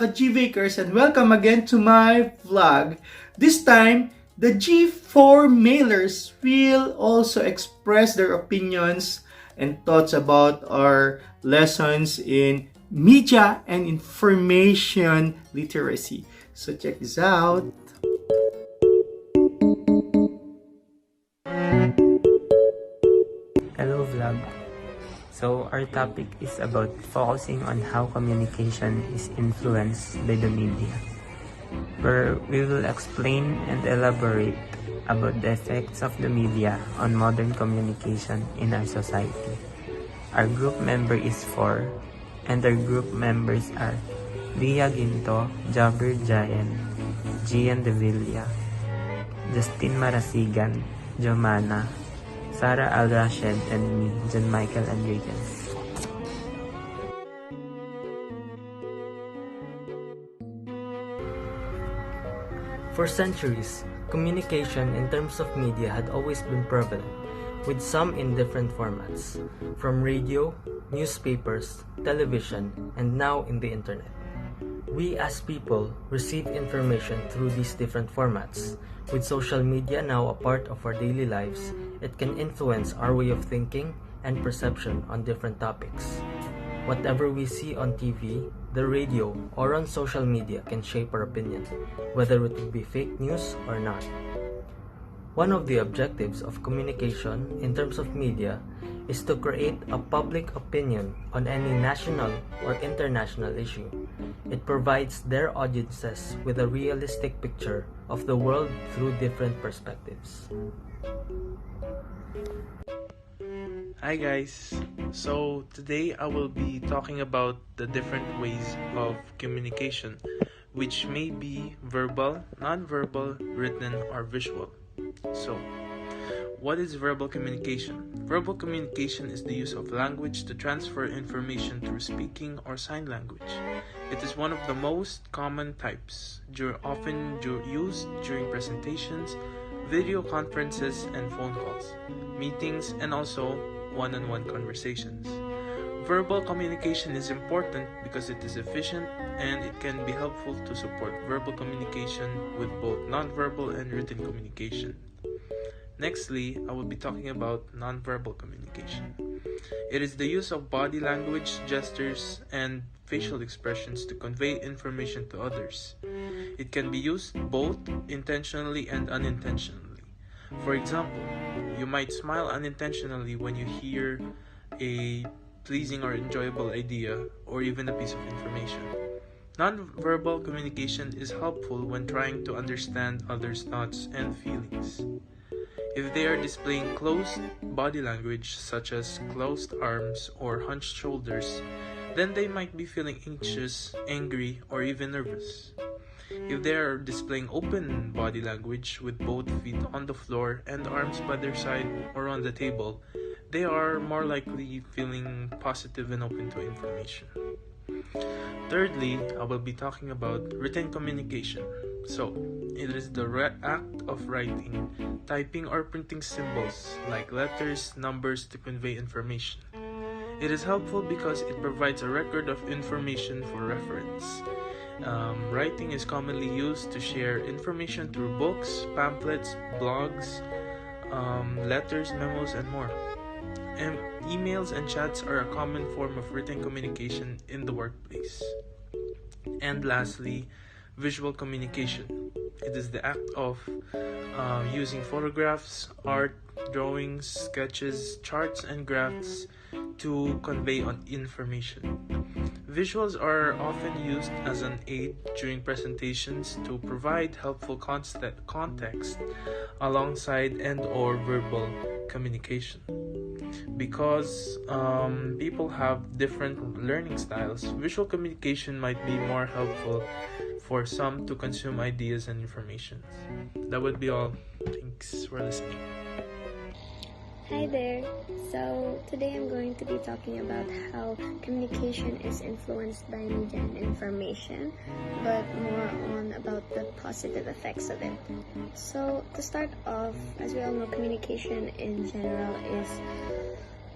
ka-Gvakers, and welcome again to my vlog. This time, the G4 mailers will also express their opinions and thoughts about our lessons in media and information literacy. So check this out. Hello vlog. So our topic is about focusing on how communication is influenced by the media, where we will explain and elaborate about the effects of the media on modern communication in our society. Our group member is 4, and our group members are Leah Ginto, Jabber Giant, Gian De Villa, Justin Marasigan, Jomana, Sarah Al-Rashid, and me, John Michael Enriquez. For centuries, communication in terms of media had always been prevalent, with some in different formats, from radio, newspapers, television, and now in the internet. We as people receive information through these different formats. With social media now a part of our daily lives, it can influence our way of thinking and perception on different topics. Whatever we see on TV, the radio, or on social media can shape our opinion, whether it would be fake news or not. One of the objectives of communication in terms of media is to create a public opinion on any national or international issue. It provides their audiences with a realistic picture of the world through different perspectives. Hi guys, so today I will be talking about the different ways of communication, which may be verbal, non-verbal, written, or visual. So, what is verbal communication? Verbal communication is the use of language to transfer information through speaking or sign language. It is one of the most common types, often used during presentations, video conferences, and phone calls, meetings, and also one-on-one conversations. Verbal communication is important because it is efficient and it can be helpful to support verbal communication with both nonverbal and written communication. Nextly, I will be talking about nonverbal communication. It is the use of body language, gestures, and facial expressions to convey information to others. It can be used both intentionally and unintentionally. For example, you might smile unintentionally when you hear a pleasing or enjoyable idea or even a piece of information. Nonverbal communication is helpful when trying to understand others' thoughts and feelings. If they are displaying closed body language such as closed arms or hunched shoulders, then they might be feeling anxious, angry, or even nervous. If they are displaying open body language with both feet on the floor and arms by their side or on the table, they are more likely feeling positive and open to information. Thirdly, I will be talking about written communication. So, it is the act of writing, typing, or printing symbols like letters, numbers to convey information. It is helpful because it provides a record of information for reference. Writing is commonly used to share information through books, pamphlets, blogs, letters, memos, and more. Emails and chats are a common form of written communication in the workplace. And lastly, visual communication. It is the act of using photographs, art, drawings, sketches, charts, and graphs to convey information. Visuals are often used as an aid during presentations to provide helpful context alongside and/or verbal communication. Because people have different learning styles, visual communication might be more helpful for some to consume ideas and information. That would be all. Thanks for listening. Hi there. So today I'm going to be talking about how communication is influenced by media and information, but more on about the positive effects of it. So to start off, as we all know, communication in general is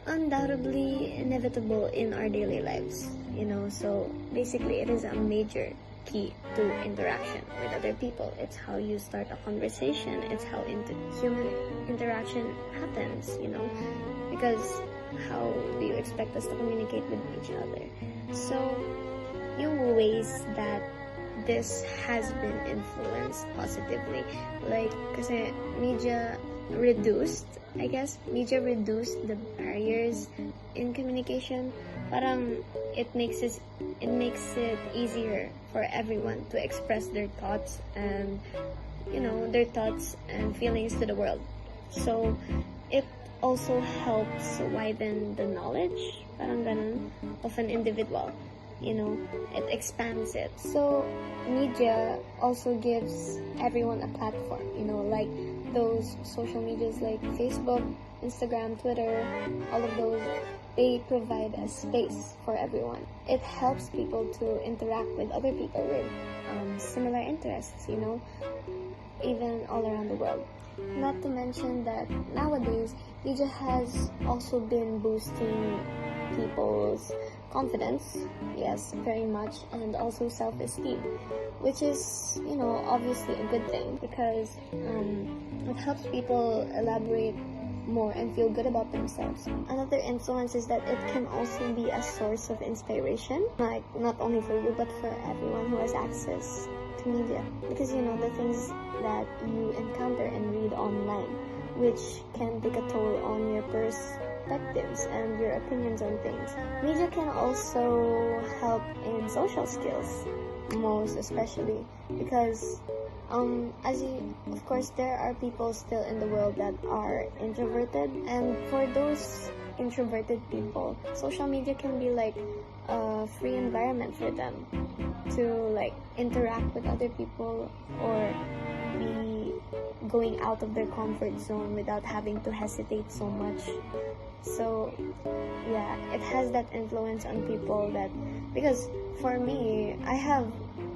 undoubtedly inevitable in our daily lives, so basically it is a major key to interaction with other people. It's how you start a conversation. It's how human interaction happens, because how do you expect us to communicate with each other? So, yung ways that this has been influenced positively, like, kasi media reduced the barriers in communication. Parang it makes it easier for everyone to express their thoughts and feelings to the world. So it also helps widen the knowledge, parang ganun, of an individual. It expands it. So media also gives everyone a platform, like those social medias like Facebook, Instagram, Twitter, all of those, they provide a space for everyone. It helps people to interact with other people with similar interests, even all around the world. Not to mention that nowadays, media has also been boosting people's confidence, yes, very much, and also self-esteem, which is, obviously a good thing, because it helps people elaborate more and feel good about themselves. Another influence is that it can also be a source of inspiration, like not only for you but for everyone who has access to media, because the things that you encounter and read online, which can take a toll on your perspectives and your opinions on things. Media can also help in social skills, most especially, because of course, there are people still in the world that are introverted, and for those introverted people, social media can be like a free environment for them to like interact with other people or be going out of their comfort zone without having to hesitate so much. So yeah, it has that influence on people, that because for me, I have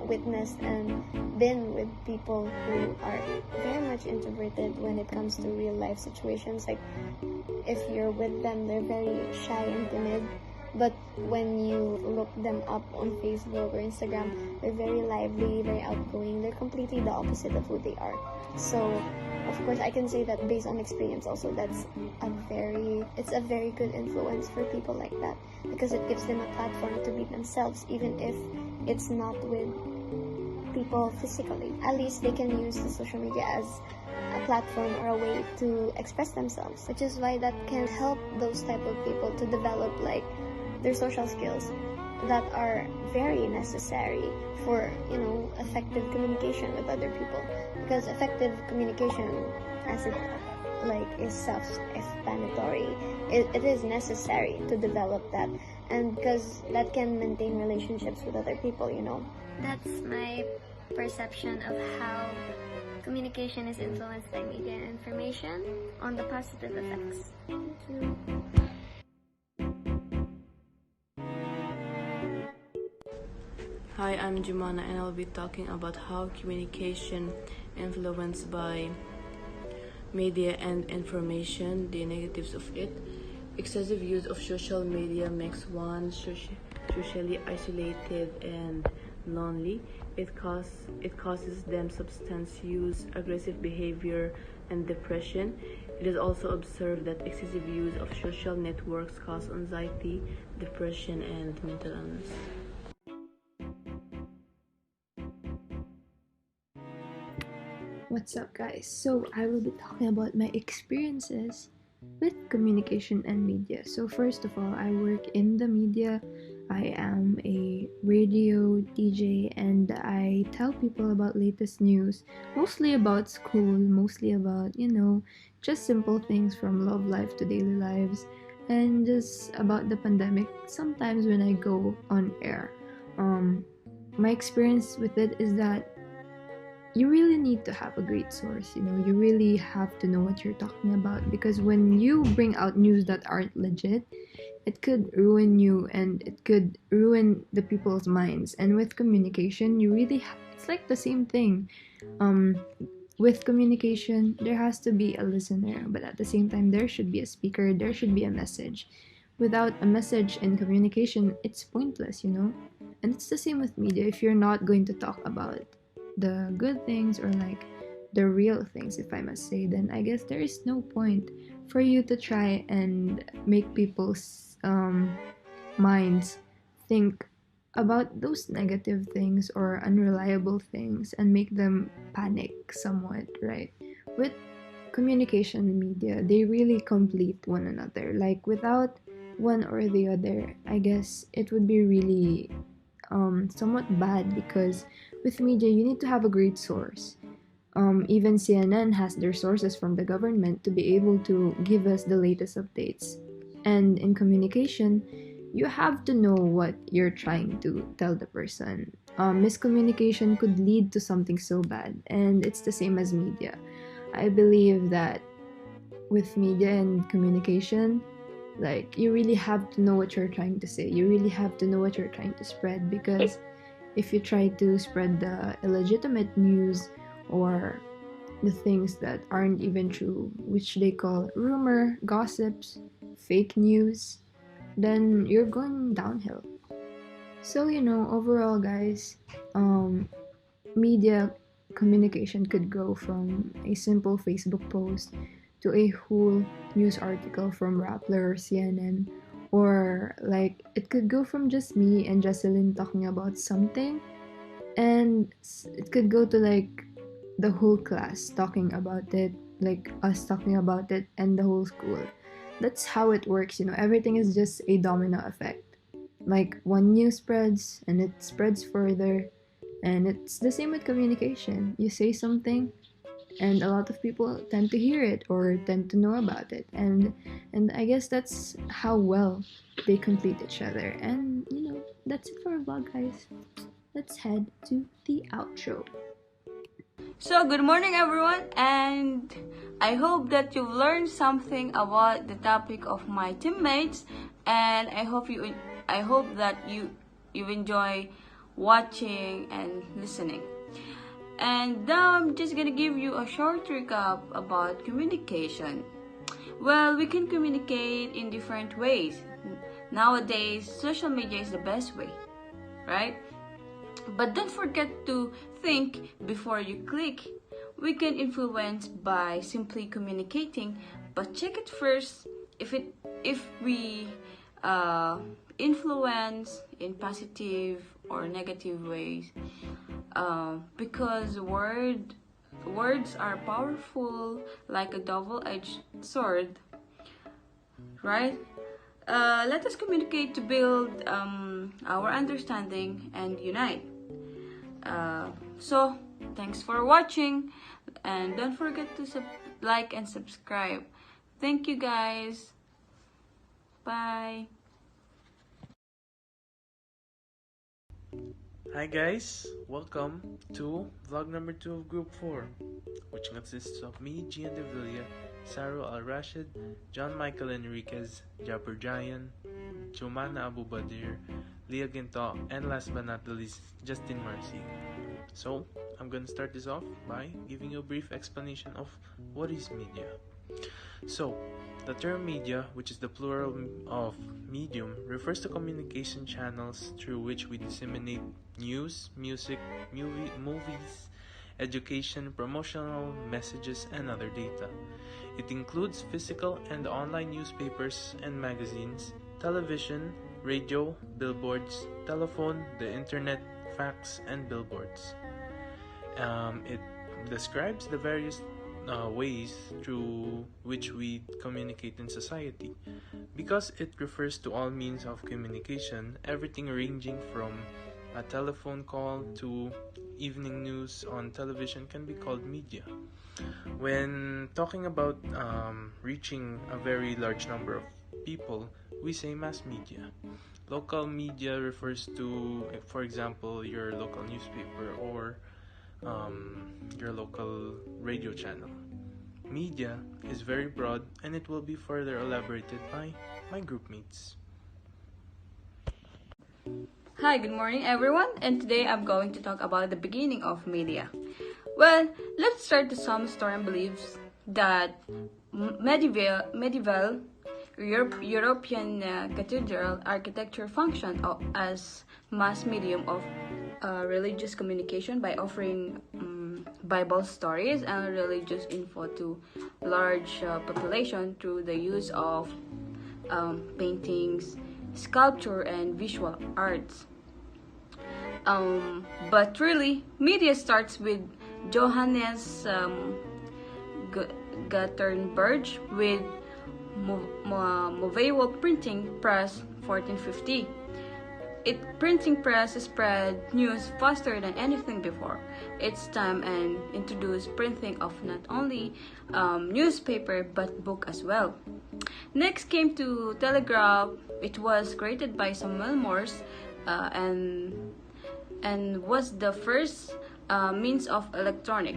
witnessed and been with people who are very much introverted when it comes to real life situations. Like if you're with them, they're very shy and timid, but when you look them up on Facebook or Instagram, they're very lively, very outgoing. They're completely the opposite of who they are. So of course I can say that based on experience also, it's a very good influence for people like that, because it gives them a platform to be themselves, even if it's not with people physically. At least they can use the social media as a platform or a way to express themselves, which is why that can help those type of people to develop like their social skills that are very necessary for effective communication with other people. Because effective communication, as it is self-explanatory, it is necessary to develop that, and because that can maintain relationships with other people. That's my perception of how communication is influenced by media and information on the positive effects. Thank you. Hi, I'm Jumana, and I'll be talking about how communication influenced by media and information, the negatives of it. Excessive use of social media makes one socially isolated and lonely. It causes them substance use, aggressive behavior, and depression. It is also observed that excessive use of social networks cause anxiety, depression, and mental illness. What's up, guys? So I will be talking about my experiences with communication and media. So first of all, I work in the media. I am a radio DJ, and I tell people about latest news, mostly about school, mostly about, just simple things from love life to daily lives, and just about the pandemic sometimes when I go on air. My experience with it is that you really need to have a great source. You really have to know what you're talking about, because when you bring out news that aren't legit, it could ruin you and it could ruin the people's minds. And with communication, it's like the same thing. With communication, there has to be a listener, but at the same time, there should be a speaker, there should be a message. without a message and communication, it's pointless, you know? And it's the same with media. If you're not going to talk about the good things or like the real things, if I must say, then I guess there is no point for you to try and make people's minds think about those negative things or unreliable things and make them panic somewhat, right? With communication and media, they really complete one another. Like without one or the other, I guess it would be really somewhat bad because with media, you need to have a great source. Even CNN has their sources from the government to be able to give us the latest updates. And in communication, you have to know what you're trying to tell the person. Miscommunication could lead to something so bad, and it's the same as media. I believe that with media and communication, like you really have to know what you're trying to say. You really have to know what you're trying to spread because if you try to spread the illegitimate news or the things that aren't even true, which they call rumor, gossips, fake news, then you're going downhill. So, you know, overall, guys, media communication could go from a simple Facebook post to a whole news article from Rappler or CNN, or like it could go from just me and Jocelyn talking about something, and it could go to like the whole class talking about it, like us talking about it, and the whole school. That's how it works, you know, everything is just a domino effect. Like one news spreads and it spreads further, and it's the same with communication. You say something and a lot of people tend to hear it or tend to know about it, and I guess that's how well they complete each other. And you know, that's it for our vlog, guys. Let's head to the outro. So, good morning everyone, and I hope that you've learned something about the topic of my teammates, and I hope that you enjoy watching and listening. And now I'm just gonna give you a short recap about communication. Well, we can communicate in different ways. Nowadays, social media is the best way, right? But don't forget to think before you click. We can influence by simply communicating, but check it first if we influence in positive or negative ways. Because words are powerful like a double-edged sword, right? Let us communicate to build our understanding and unite. So, thanks for watching, and don't forget to like and subscribe. Thank you guys. Bye. Hi guys, welcome to vlog number 2 of Group 4, which consists of me, Gian De Villa, Saro Al-Rashid, John Michael Enriquez, Japper Jayan, Jomana Abu Badir, Leah Ginto, and last but not the least, Justin Marcy. So, I'm gonna start this off by giving you a brief explanation of what is media. So, the term media, which is the plural of medium, refers to communication channels through which we disseminate news, music, movies, education, promotional messages, and other data. It includes physical and online newspapers and magazines, television, radio, billboards, telephone, the internet, fax, and billboards. It describes the various ways through which we communicate in society. Because it refers to all means of communication, everything ranging from a telephone call to evening news on television can be called media. When talking about reaching a very large number of people, we say mass media. Local media refers to, for example, your local newspaper or your local radio channel. Media is very broad and it will be further elaborated by my group mates. Hi, good morning everyone, and today I'm going to talk about the beginning of media. Well, let's start with some story and beliefs that medieval European cathedral architecture functioned as mass medium of religious communication by offering Bible stories and religious info to large population through the use of paintings, sculpture, and visual arts. But really, media starts with Johannes Gutenberg with movable printing press 1450. Printing press spread news faster than anything before its time and introduced printing of not only newspaper but book as well. Next came to Telegraph. It was created by Samuel Morse and was the first means of electronic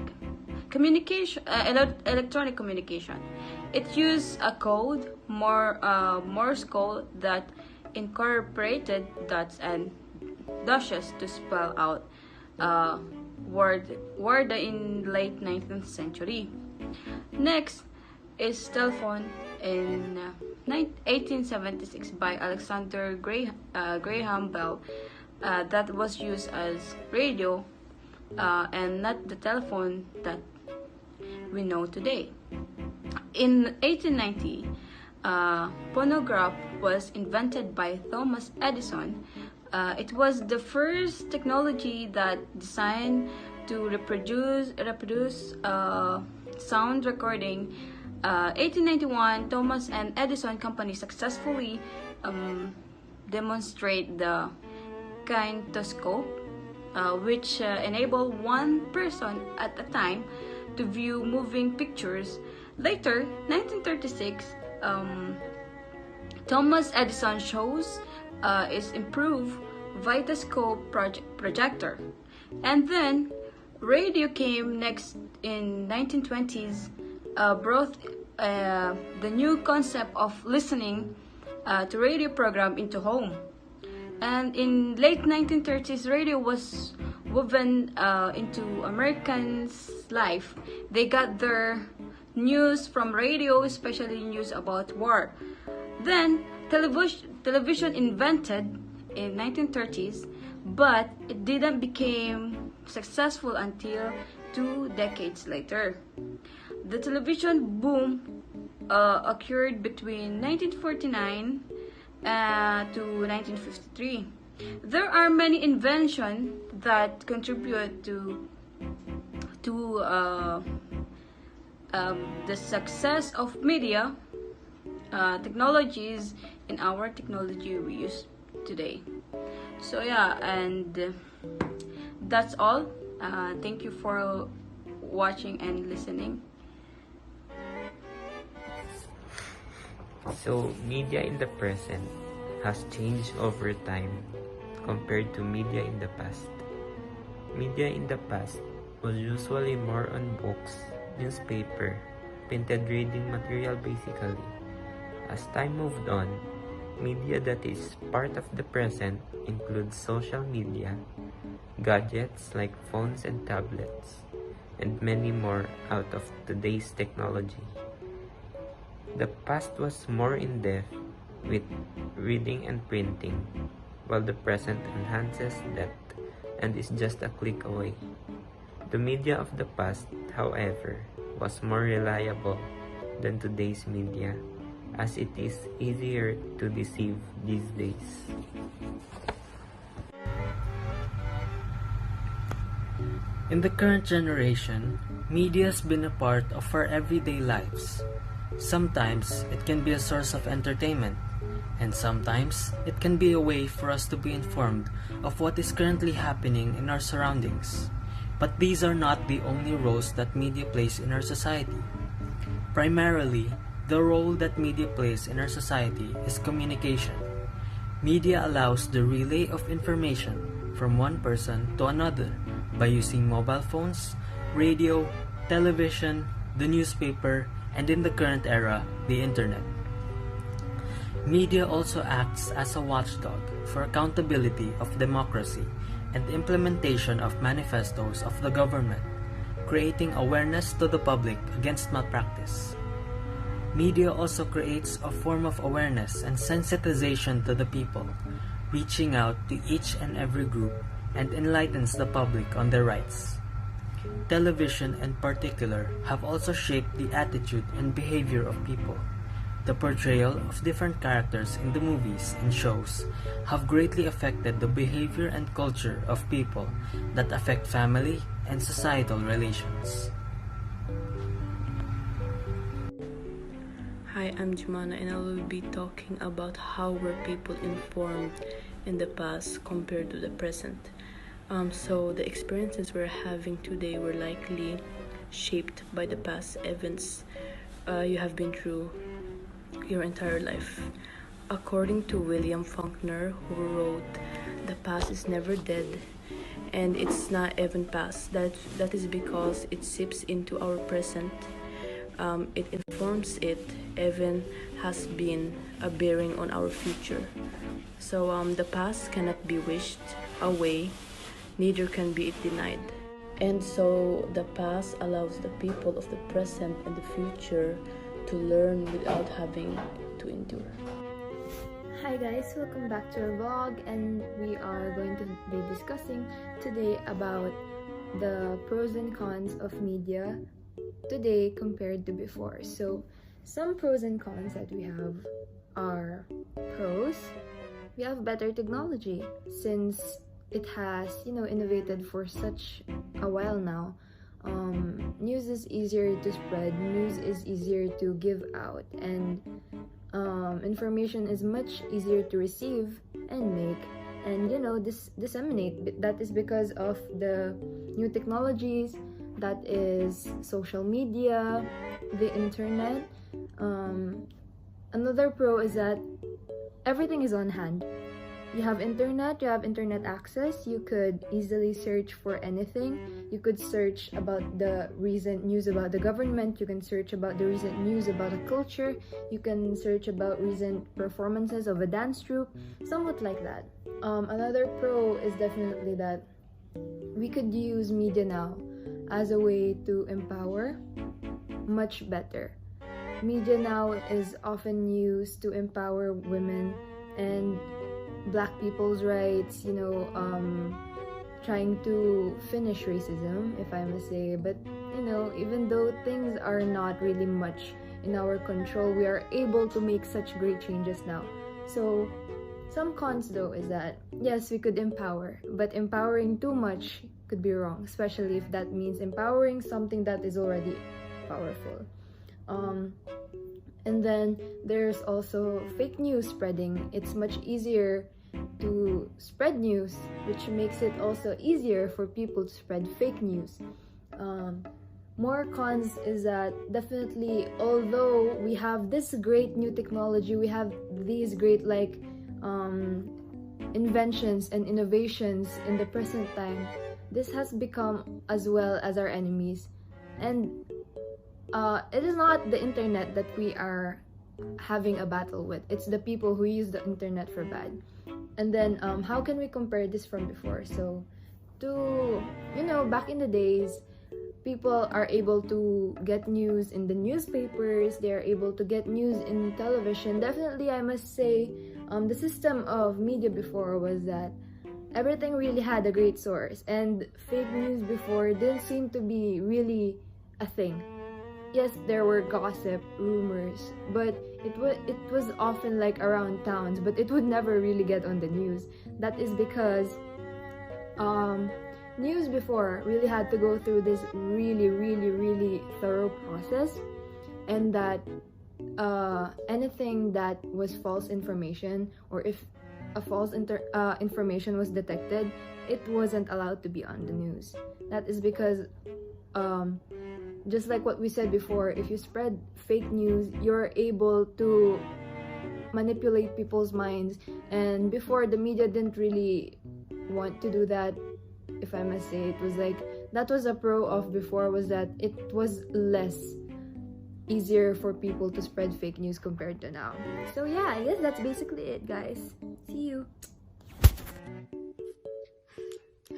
communication. It used a code, Morse code, that incorporated dots and dashes to spell out word in late 19th century. Next is telephone in 1876 by Alexander Graham Bell. That was used as radio and not the telephone that we know today. In 1890, phonograph was invented by Thomas Edison. It was the first technology that designed to reproduce sound recording. 1891, Thomas and Edison Company successfully demonstrate the kinetoscope, which enabled one person at a time to view moving pictures. Later, 1936, Thomas Edison shows his improved vitascope projector. And then radio came next in 1920s, brought the new concept of listening to radio program into home. And in late 1930s, radio was woven into Americans' life. They got their news from radio, especially news about war. Then television invented in 1930s, but it didn't become successful until 2 decades later. The television boom occurred between 1949 to 1953. There are many inventions that contribute to the success of media technologies in our technology we use today. So yeah, and that's all. Thank you for watching and listening. So, media in the present has changed over time compared to media in the past. Media in the past was usually more on books, newspaper, printed reading material basically. As time moved on, media that is part of the present includes social media, gadgets like phones and tablets, and many more out of today's technology. The past was more in-depth with reading and printing, while the present enhances that and is just a click away. The media of the past, however, was more reliable than today's media, as it is easier to deceive these days. In the current generation, media has been a part of our everyday lives. Sometimes it can be a source of entertainment, and sometimes it can be a way for us to be informed of what is currently happening in our surroundings. But these are not the only roles that media plays in our society. Primarily, the role that media plays in our society is communication. Media allows the relay of information from one person to another by using mobile phones, radio, television, the newspaper, and in the current era, the internet. Media also acts as a watchdog for accountability of democracy and implementation of manifestos of the government, creating awareness to the public against malpractice. Media also creates a form of awareness and sensitization to the people, reaching out to each and every group and enlightens the public on their rights. Television in particular have also shaped the attitude and behavior of people. The portrayal of different characters in the movies and shows have greatly affected the behavior and culture of people that affect family and societal relations. Hi, I'm Jumana and I will be talking about how were people informed in the past compared to the present. So the experiences we're having today were likely shaped by the past events you have been through your entire life. According to William Faulkner, who wrote, "The past is never dead, and it's not even past. That is because it seeps into our present. It informs it, even has been a bearing on our future. So the past cannot be wished away, neither can be it denied. And so the past allows the people of the present and the future to learn without having to endure." Hi guys, welcome back to our vlog, and we are going to be discussing today about the pros and cons of media today compared to before. So some pros and cons that we have are pros. We have better technology since it has, innovated for such a while now. News is easier to spread, news is easier to give out, and information is much easier to receive and make and disseminate. That is because of the new technologies, that is social media, the internet. Another pro is that everything is on hand. You have internet access. You could easily search for anything. You could search about the recent news about the government. You can search about the recent news about a culture. You can search about recent performances of a dance troupe, somewhat like that. Another pro is definitely that we could use media now as a way to empower much better. Media now is often used to empower women and Black people's rights, trying to finish racism, if I must say. But, even though things are not really much in our control, we are able to make such great changes now. So, some cons though is that, yes, we could empower, but empowering too much could be wrong, especially if that means empowering something that is already powerful. And then there's also fake news spreading. It's much easier to spread news, which makes it also easier for people to spread fake news. More cons is that definitely, although we have this great new technology, we have these great inventions and innovations in the present time, this has become as well as our enemies. And it is not the internet that we are having a battle with. It's the people who use the internet for bad. And then how can we compare this from before? So back in the days, people are able to get news in the newspapers, they are able to get news in television. Definitely, I must say, the system of media before was that everything really had a great source, and fake news before didn't seem to be really a thing. Yes, there were gossip, rumors, but it was often around towns, but it would never really get on the news. That is because news before really had to go through this really, really, really thorough process, and that anything that was false information, or if a false information was detected, it wasn't allowed to be on the news. That is because just like what we said before, if you spread fake news, you're able to manipulate people's minds. And before, the media didn't really want to do that, if I must say. It was that was a pro of before, was that it was less easier for people to spread fake news compared to now. So yeah, I guess that's basically it, guys. See you.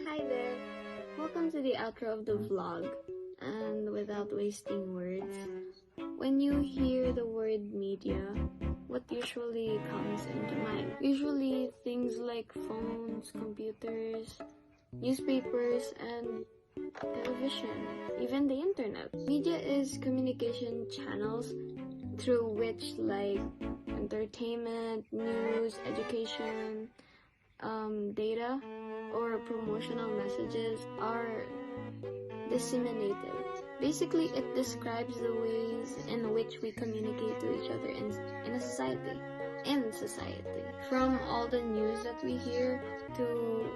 Hi there. Welcome to the outro of the vlog. And without wasting words, When you hear the word media, what usually comes into mind? Usually things like phones, computers, newspapers, and television, even the internet. Media is communication channels through which like entertainment, news, education, data, or promotional messages are disseminated. Basically, it describes the ways in which we communicate to each other in a society. In society. From all the news that we hear to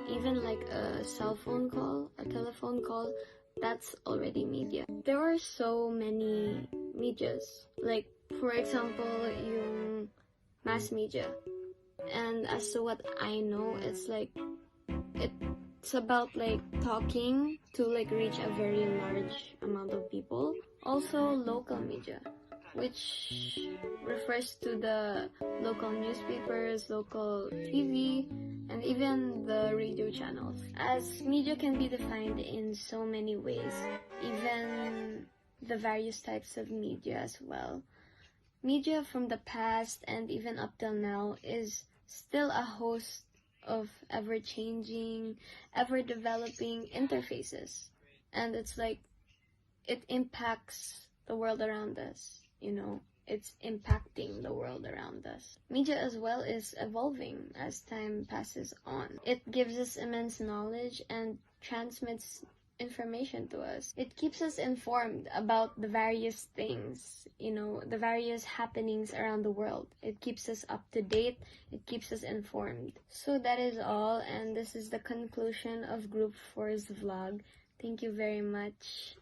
even like a cell phone call, a telephone call, that's already media. There are so many medias. Like, for example, yung mass media. And as to what I know, it's about like talking to like reach a very large amount of people. Also local media, which refers to the local newspapers, local TV, and even the radio channels. As media can be defined in so many ways, even the various types of media as well. Media from the past and even up till now is still a host of ever-changing, ever-developing interfaces. And it's like, it impacts the world around us, it's impacting the world around us. Media as well is evolving as time passes on. It gives us immense knowledge and transmits information to us. It keeps us informed about the various things, the various happenings around the world. It keeps us up to date. It keeps us informed. So that is all, and this is the conclusion of Group 4's vlog. Thank you very much.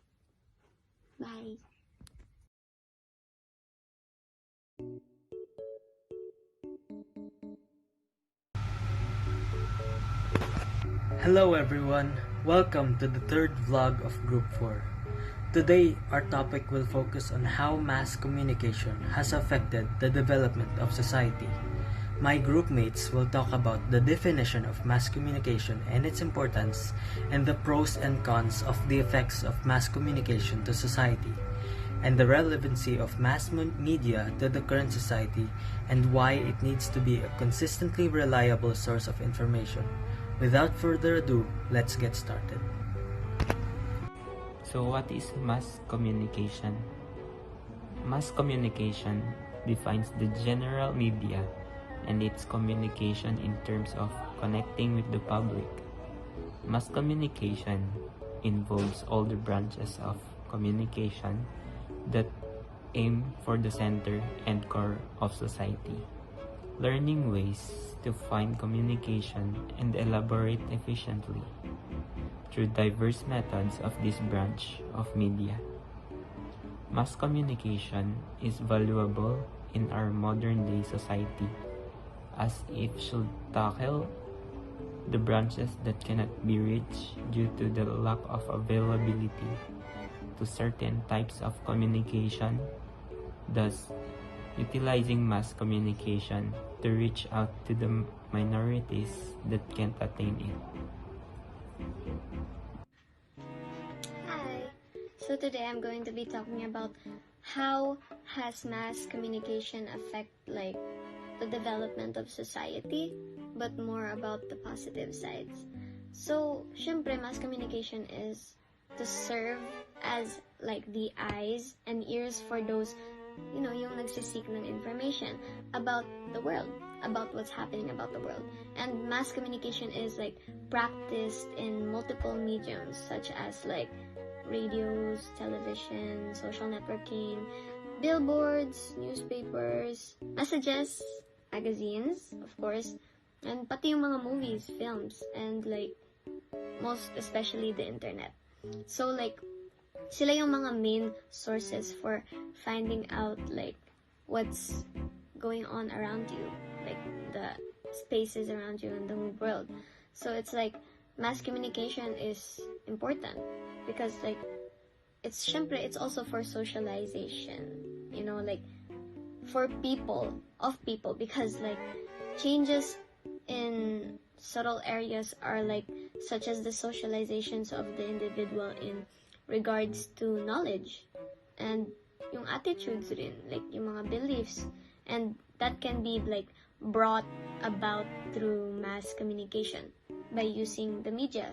Bye. Hello everyone, welcome to the third vlog of Group 4. Today, our topic will focus on how mass communication has affected the development of society. My group mates will talk about the definition of mass communication and its importance, and the pros and cons of the effects of mass communication to society, and the relevancy of mass media to the current society, and why it needs to be a consistently reliable source of information. Without further ado, let's get started. So what is mass communication? Mass communication defines the general media and its communication in terms of connecting with the public. Mass communication involves all the branches of communication that aim for the center and core of society. Learning ways to find communication and elaborate efficiently through diverse methods of this branch of media. Mass communication is valuable in our modern-day society as it should tackle the branches that cannot be reached due to the lack of availability to certain types of communication, thus utilizing mass communication to reach out to the minorities that can't attain it. Hi. So today I'm going to be talking about how has mass communication affect like the development of society, but more about the positive sides. So, syempre, mass communication is to serve as like the eyes and ears for those yung nagsisik ng information about the world, about what's happening about the world. And mass communication is like practiced in multiple mediums such as like radios, television, social networking, billboards, newspapers, messages, magazines, of course, and pati yung mga movies, films, and like most especially the internet. So like sila yung mga main sources for finding out like what's going on around you, like the spaces around you in the whole world. So it's like mass communication is important because like it's also for socialization, like for people, because like changes in subtle areas are like such as the socializations of the individual in regards to knowledge and yung attitudes rin, like yung mga beliefs. And that can be like brought about through mass communication by using the media.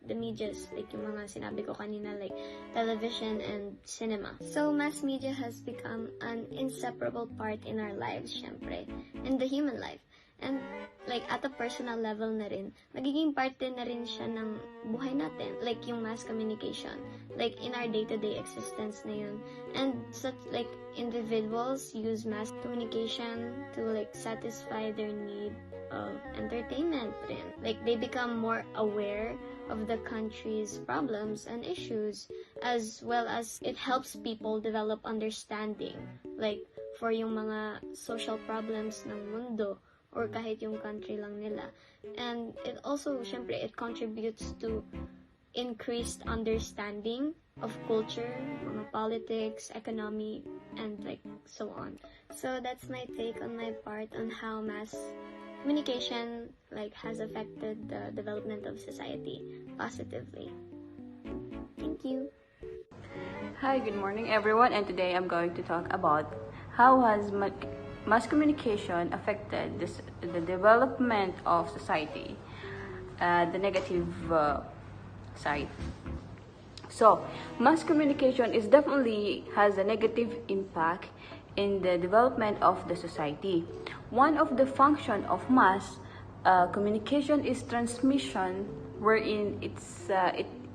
The medias, like yung mga sinabi ko kanina, like television and cinema. So, mass media has become an inseparable part in our lives, syempre, in the human life. And, like, at a personal level na rin, nagiging parte na rin siya ng buhay natin, like yung mass communication, like in our day-to-day existence na yun. And, such, like, individuals use mass communication to, like, satisfy their need of entertainment rin. Like, they become more aware of the country's problems and issues, as well as it helps people develop understanding, like, for yung mga social problems ng mundo, or kahit yung country lang nila. And it also, syempre, it contributes to increased understanding of culture, mga politics, economy, and like so on. So that's my take on my part on how mass communication like has affected the development of society positively. Thank you. Hi, good morning everyone, and today I'm going to talk about how has mass communication affected the development of society, the negative side. So, mass communication is definitely has a negative impact in the development of the society. One of the function of mass communication is transmission, wherein it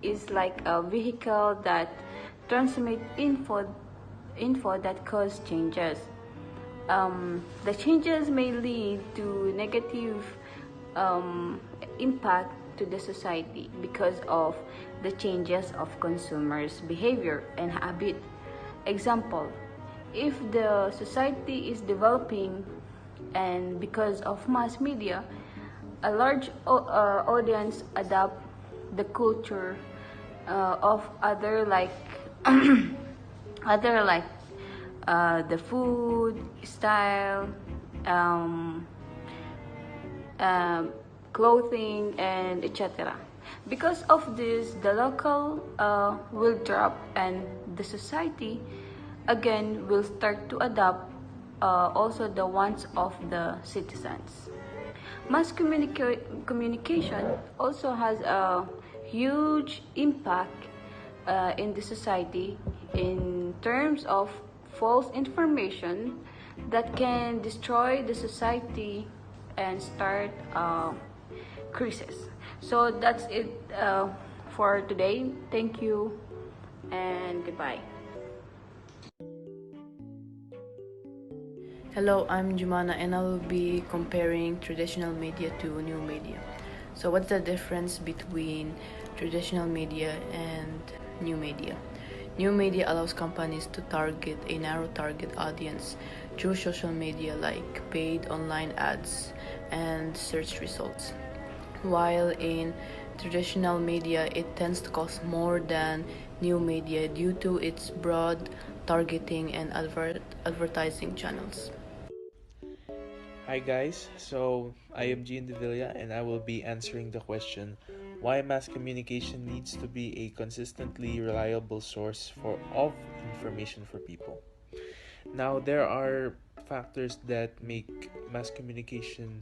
is like a vehicle that transmit info that cause changes. The changes may lead to negative impact to the society because of the changes of consumers' behavior and habit. Example, if the society is developing and because of mass media, a large audience adopt the culture of other like other like the food style, clothing, and etc. Because of this, the local will drop, and the society again will start to adopt also the wants of the citizens. Mass communication also has a huge impact in the society in terms of false information that can destroy the society and start crisis. So that's it for today. Thank you and goodbye. Hello, I'm Jumana and I'll be comparing traditional media to new media. So what's the difference between traditional media and new media? New media allows companies to target a narrow target audience through social media like paid online ads and search results. While in traditional media, it tends to cost more than new media due to its broad targeting and advertising channels. Hi guys, so I am Gian Devilla and I will be answering the question why mass communication needs to be a consistently reliable source of information for people. Now, there are factors that make mass communication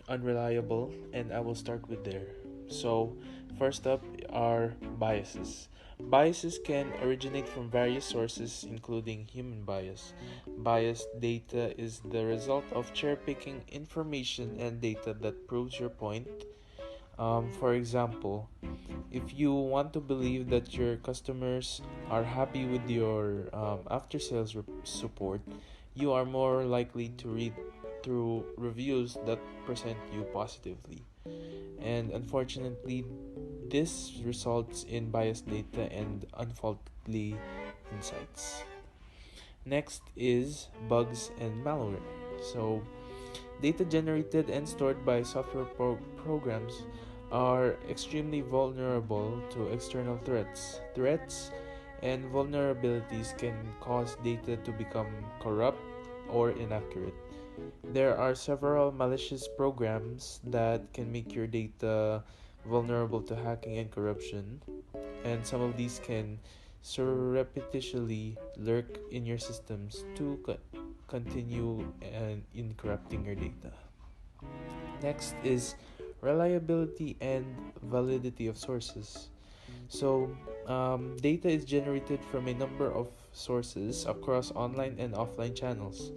unreliable, and I will start with there. So, first up are biases. Biases can originate from various sources, including human bias. Biased data is the result of cherry-picking information and data that proves your point. For example, if you want to believe that your customers are happy with your after-sales support, you are more likely to read through reviews that present you positively. And unfortunately, this results in biased data and unfaulty insights. Next is bugs and malware. So, data generated and stored by software programs are extremely vulnerable to external threats. Threats and vulnerabilities can cause data to become corrupt or inaccurate. There are several malicious programs that can make your data vulnerable to hacking and corruption, and some of these can surreptitiously lurk in your systems to continue in corrupting your data. Next is reliability and validity of sources. So, data is generated from a number of sources across online and offline channels.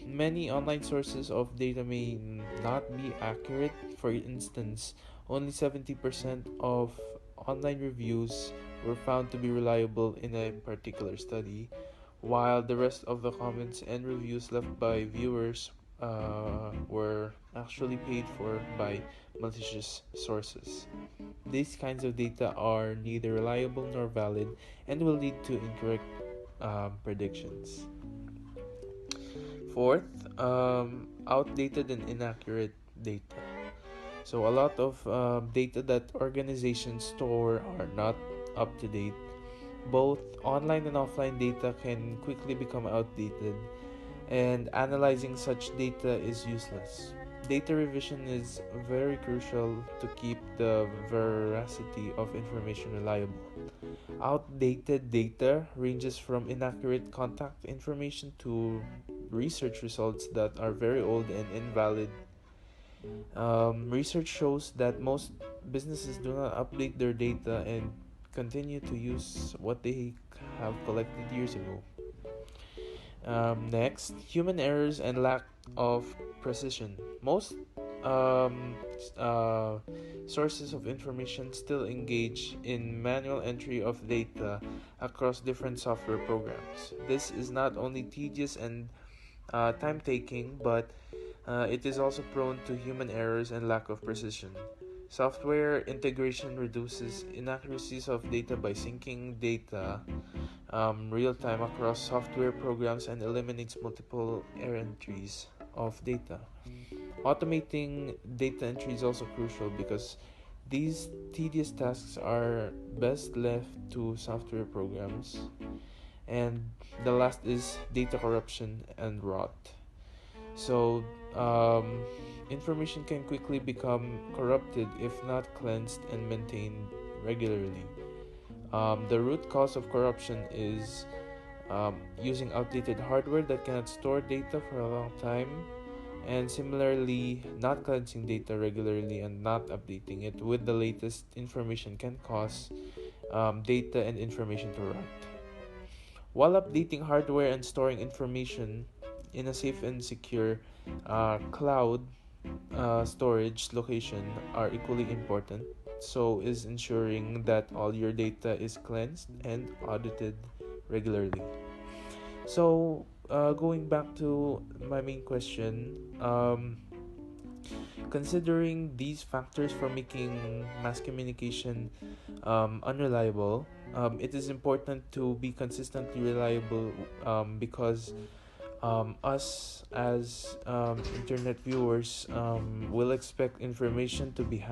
Many online sources of data may not be accurate. For instance, only 70% of online reviews were found to be reliable in a particular study, while the rest of the comments and reviews left by viewers were actually paid for by malicious sources. These kinds of data are neither reliable nor valid and will lead to incorrect predictions. Fourth, outdated and inaccurate data. So, a lot of data that organizations store are not up to date. Both online and offline data can quickly become outdated, and analyzing such data is useless. Data revision is very crucial to keep the veracity of information reliable. Outdated data ranges from inaccurate contact information to research results that are very old and invalid. Research shows that most businesses do not update their data and continue to use what they have collected years ago. Next, human errors and lack of precision. Most um, sources of information still engage in manual entry of data across different software programs. This is not only tedious and time taking, but it is also prone to human errors and lack of precision. Software integration reduces inaccuracies of data by syncing data real time across software programs and eliminates multiple error entries of data. Automating data entry is also crucial because these tedious tasks are best left to software programs. And the last is data corruption and rot. So, information can quickly become corrupted if not cleansed and maintained regularly. The root cause of corruption is using outdated hardware that cannot store data for a long time, and similarly, not cleansing data regularly and not updating it with the latest information can cause data and information to rot. While updating hardware and storing information in a safe and secure cloud storage location are equally important. So is ensuring that all your data is cleansed and audited regularly. So, going back to my main question, considering these factors for making mass communication unreliable, it is important to be consistently reliable because us as internet viewers will expect information to be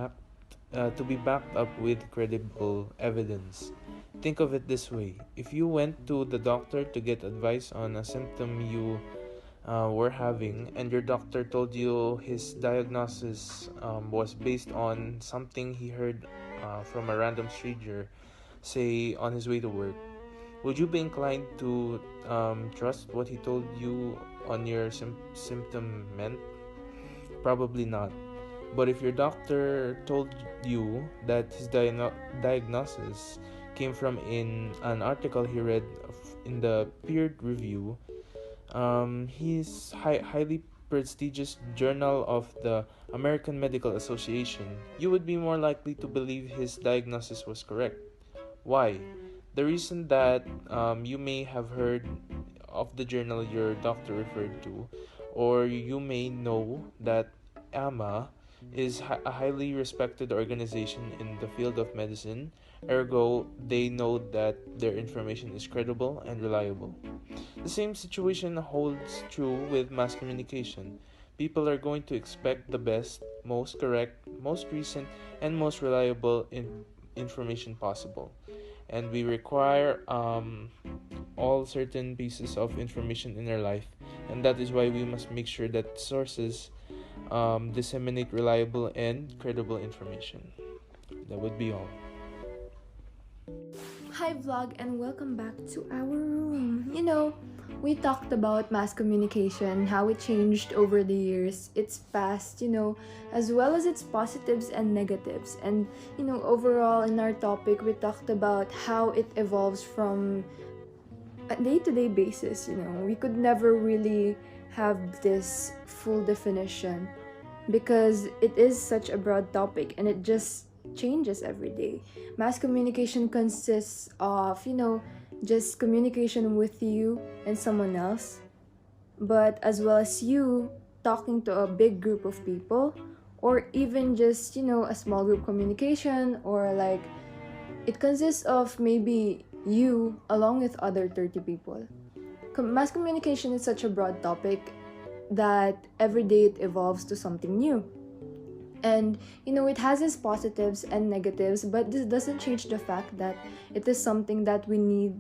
backed up with credible evidence. Think of it this way: if you went to the doctor to get advice on a symptom you were having, and your doctor told you his diagnosis was based on something he heard from a random stranger, say on his way to work, would you be inclined to trust what he told you on your symptom meant? Probably not. But if your doctor told you that his diagnosis came from in an article he read in the peer review, his highly prestigious journal of the American Medical Association, you would be more likely to believe his diagnosis was correct. Why? The reason that you may have heard of the journal your doctor referred to, or you may know that AMA is a highly respected organization in the field of medicine, ergo, they know that their information is credible and reliable. The same situation holds true with mass communication. People are going to expect the best, most correct, most recent, and most reliable information possible. And we require all certain pieces of information in our life, and that is why we must make sure that sources disseminate reliable and credible information. That would be all. Hi vlog and welcome back to our room. We talked about mass communication, how it changed over the years, its past, as well as its positives and negatives. And, overall in our topic, we talked about how it evolves from a day-to-day basis. We could never really have this full definition because it is such a broad topic and it just changes every day. Mass communication consists of, just communication with you and someone else, but as well as you talking to a big group of people, or even just, a small group communication, or like it consists of maybe you along with other 30 people. Mass communication is such a broad topic that every day it evolves to something new. And it has its positives and negatives, but this doesn't change the fact that it is something that we need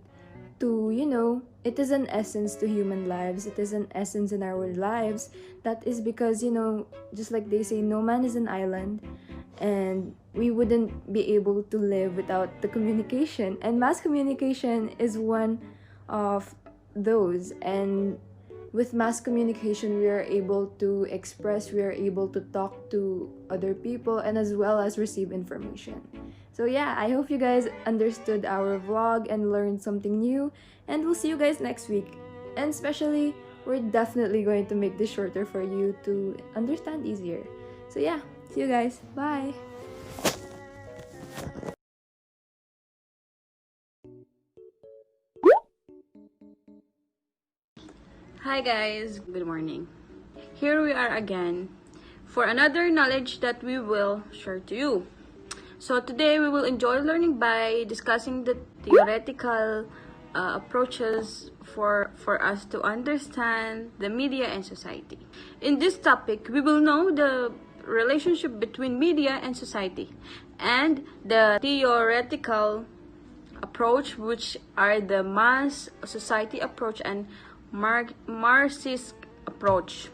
to, it is an essence to human lives. It is an essence in our lives. That is because, just like they say, no man is an island, and we wouldn't be able to live without the communication. And mass communication is one of those. And with mass communication, we are able to express, we are able to talk to other people, and as well as receive information. So yeah, I hope you guys understood our vlog and learned something new, and we'll see you guys next week. And especially, we're definitely going to make this shorter for you to understand easier. So yeah, see you guys. Bye! Hi guys, good morning. Here we are again for another knowledge that we will share to you. So today we will enjoy learning by discussing the theoretical approaches for us to understand the media and society. In this topic, we will know the relationship between media and society, and the theoretical approach, which are the mass society approach and Marxist approach.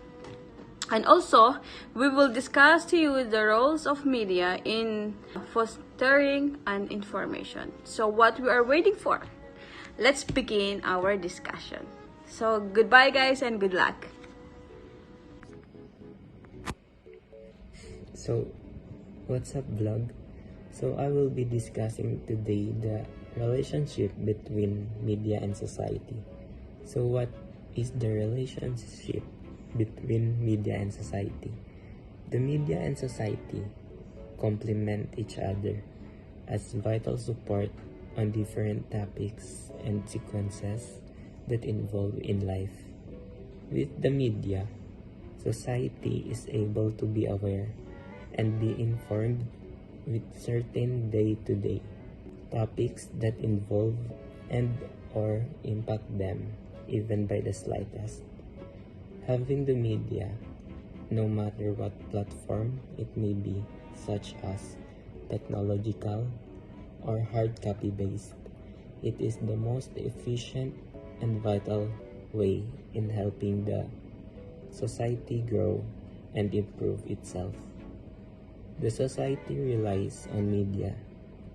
And also, we will discuss to you the roles of media in fostering an information. So what we are waiting for? Let's begin our discussion. So goodbye guys and good luck. So, what's up vlog? So I will be discussing today the relationship between media and society. So what is the relationship between media and society? The media and society complement each other as vital support on different topics and sequences that involve in life. With the media, society is able to be aware and be informed with certain day-to-day topics that involve and or impact them even by the slightest. Having the media, no matter what platform it may be, such as technological or hard copy based, it is the most efficient and vital way in helping the society grow and improve itself. The society relies on media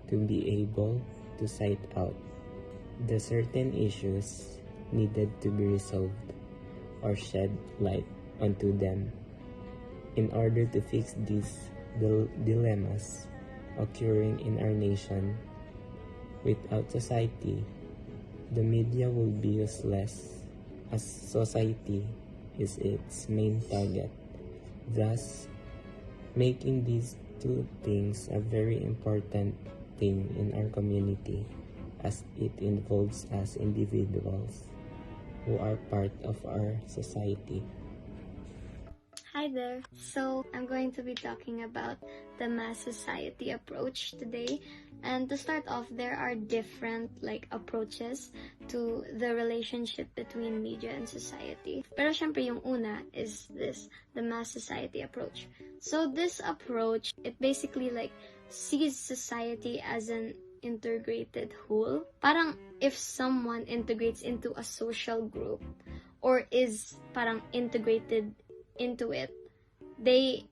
to be able to cite out the certain issues needed to be resolved or shed light onto them in order to fix these dilemmas occurring in our nation. Without society, the media will be useless as society is its main target, thus making these two things a very important thing in our community, as it involves us individuals who are part of our society. Hi there. So I'm going to be talking about the mass society approach today. And to start off, there are different approaches to the relationship between media and society. Pero syempre yung una is the mass society approach. So this approach, it basically sees society as an integrated whole. Parang if someone integrates into a social group or is parang integrated into it, they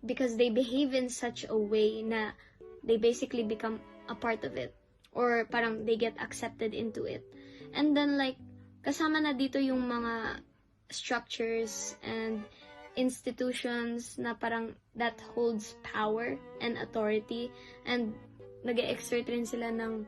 because they behave in such a way na they basically become a part of it. or parang they get accepted into it. And then like kasama na dito yung mga structures and institutions na parang that holds power and authority, and nag-exert rin sila ng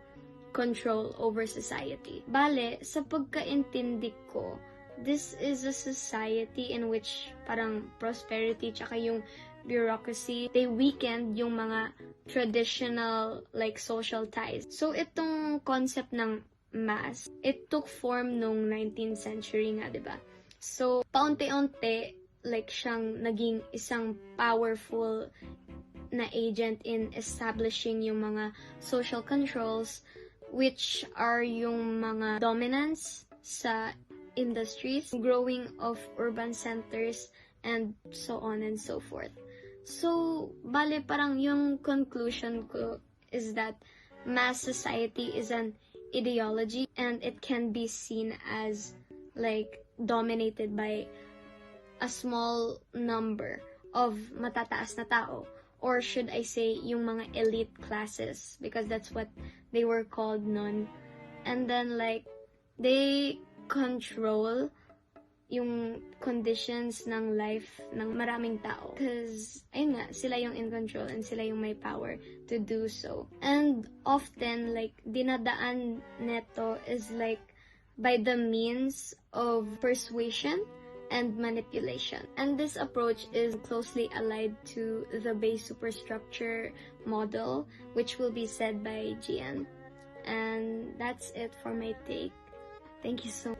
control over society. Bale, sa pagkaintindi ko, this is a society in which parang prosperity tsaka yung bureaucracy, they weakened yung mga traditional like social ties. So itong concept ng mass, it took form nung 19th century nga, diba? So paunti-unti like siyang naging isang powerful na agent in establishing yung mga social controls, which are yung mga dominance sa industries, growing of urban centers, and so on and so forth. So, bale parang yung conclusion ko is that mass society is an ideology and it can be seen as like dominated by a small number of matataas na tao, or should I say yung mga elite classes, because that's what they were called noon. And then like they control yung conditions ng life ng maraming tao, because ayun nga, sila yung in control and sila yung may power to do so. And often like dinadaan neto is like by the means of persuasion and manipulation. And this approach is closely allied to the base superstructure model, which will be said by Gian. And that's it for my take. Thank you so much.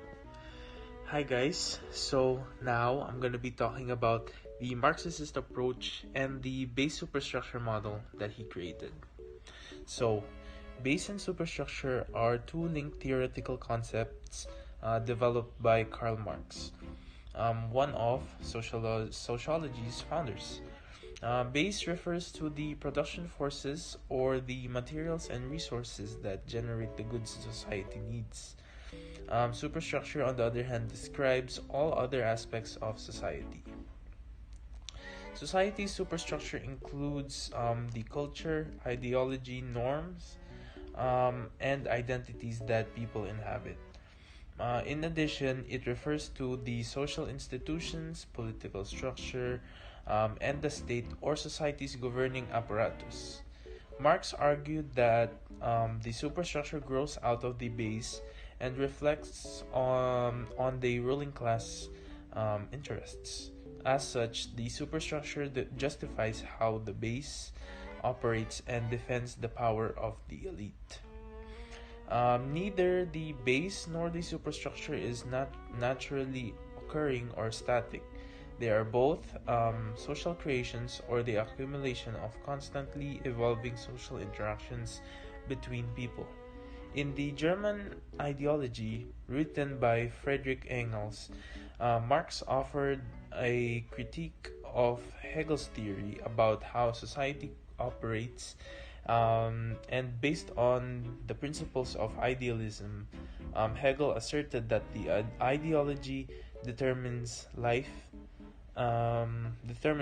Hi guys, so now I'm going to be talking about the Marxist approach and the base superstructure model that he created. So, base and superstructure are two linked theoretical concepts developed by Karl Marx, one of sociology's founders. Base refers to the production forces or the materials and resources that generate the goods society needs. Superstructure, on the other hand, describes all other aspects of society. Society's superstructure includes the culture, ideology, norms, and identities that people inhabit. In addition, it refers to the social institutions, political structure, and the state or society's governing apparatus. Marx argued that the superstructure grows out of the base and reflects on the ruling class interests. As such, the superstructure justifies how the base operates and defends the power of the elite. Neither the base nor the superstructure is not naturally occurring or static. They are both social creations or the accumulation of constantly evolving social interactions between people. In the German ideology, written by Friedrich Engels, Marx offered a critique of Hegel's theory about how society operates, and based on the principles of idealism, Hegel asserted that the ideology determines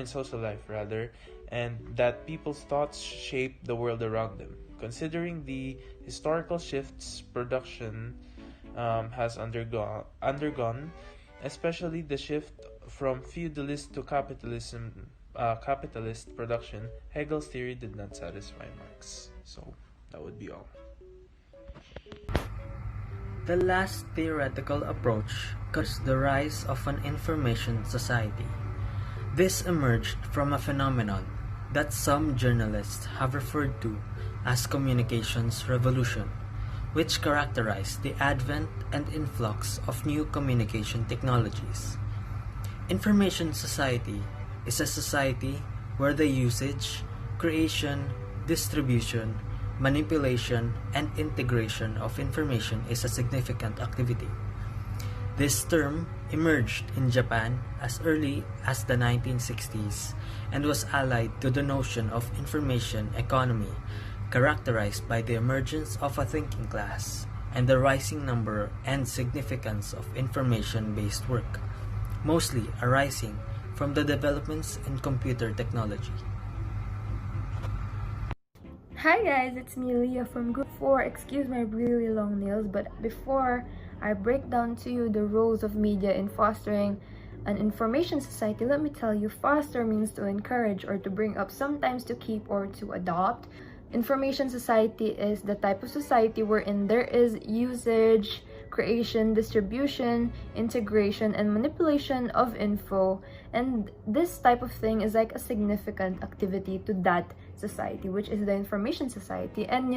social life rather, and that people's thoughts shape the world around them. Considering the historical shifts production has undergone, especially the shift from feudalist to capitalist production, Hegel's theory did not satisfy Marx. So that would be all. The last theoretical approach covers the rise of an information society. This emerged from a phenomenon that some journalists have referred to as communications revolution, which characterized the advent and influx of new communication technologies. Information society is a society where the usage, creation, distribution, manipulation, and integration of information is a significant activity. This term emerged in Japan as early as the 1960s and was allied to the notion of information economy, characterized by the emergence of a thinking class and the rising number and significance of information-based work, mostly arising from the developments in computer technology. Hi guys, it's me Leah from Group 4. Excuse my really long nails, but before I break down to you the roles of media in fostering an information society, let me tell you, foster means to encourage or to bring up, sometimes to keep or to adopt. Information society is the type of society wherein there is usage, creation, distribution, integration, and manipulation of info. And this type of thing is like a significant activity to that society, which is the information society. And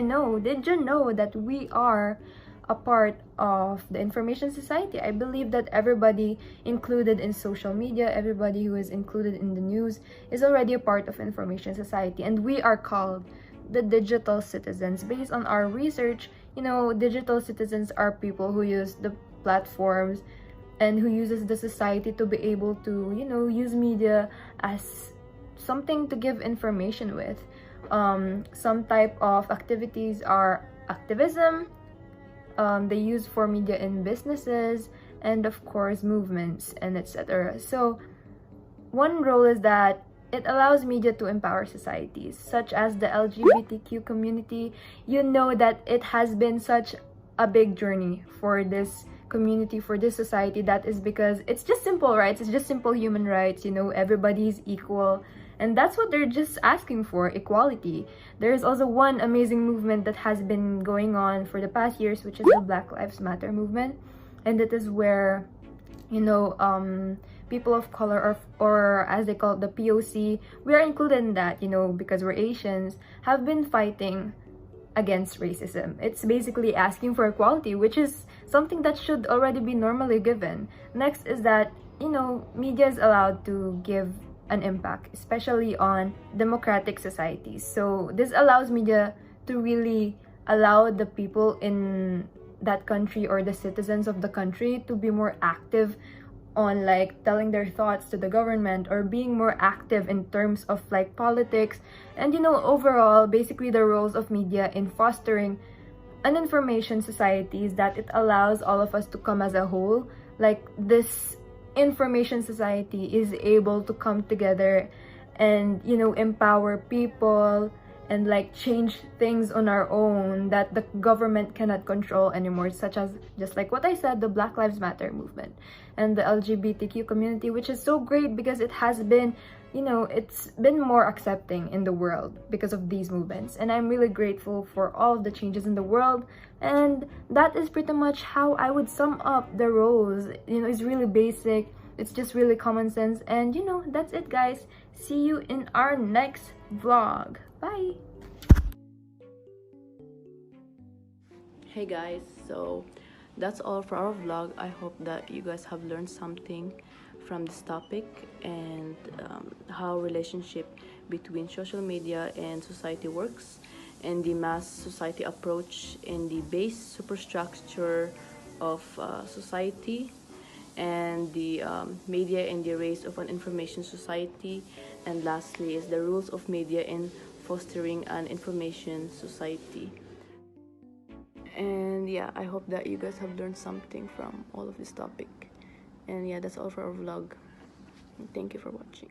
did you know that we are a part of the information society? I believe that everybody included in social media, everybody who is included in the news is already a part of information society, and we are called the digital citizens. Based on our research, digital citizens are people who use the platforms and who uses the society to be able to, use media as something to give information with. Some type of activities are activism, they use for media in businesses, and of course movements and etc. So one role is that it allows media to empower societies, such as the LGBTQ community. You know that it has been such a big journey for this community, for this society. That is because it's just simple rights, it's just simple human rights, everybody's equal. And that's what they're just asking for, equality. There is also one amazing movement that has been going on for the past years, which is the Black Lives Matter movement. And it is where, people of color, or as they call it, the POC, we are included in that, because we're Asians, have been fighting against racism. It's basically asking for equality, which is something that should already be normally given. Next is that, media is allowed to give an impact, especially on democratic societies. So this allows media to really allow the people in that country, or the citizens of the country, to be more active on like telling their thoughts to the government, or being more active in terms of like politics. And overall, basically the roles of media in fostering an information society is that it allows all of us to come as a whole. Like, this information society is able to come together and empower people and like change things on our own that the government cannot control anymore, such as, just like what I said, the Black Lives Matter movement and the LGBTQ community, which is so great because it has been, it's been more accepting in the world because of these movements. And I'm really grateful for all of the changes in the world. And that is pretty much how I would sum up the roles. It's really basic, it's just really common sense. And that's it, guys. See you in our next vlog. Bye. Hey guys, so that's all for our vlog. I hope that you guys have learned something from this topic, and how relationship between social media and society works, and the mass society approach, and the base superstructure of society, and the media and the rise of an information society, and lastly is the rules of media in fostering an information society. And yeah, I hope that you guys have learned something from all of this topic. And yeah, that's all for our vlog. Thank you for watching.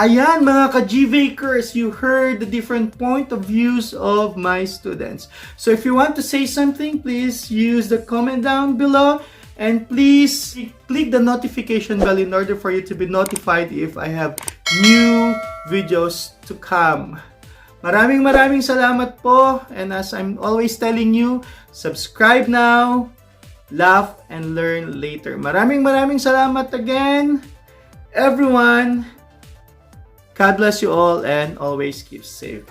Ayan mga ka-GVakers, you heard the different point of views of my students. So if you want to say something, please use the comment down below. And please click the notification bell in order for you to be notified if I have new videos to come. Maraming salamat po. And as I'm always telling you, subscribe now, laugh, and learn later. Maraming salamat again, everyone. God bless you all and always keep safe.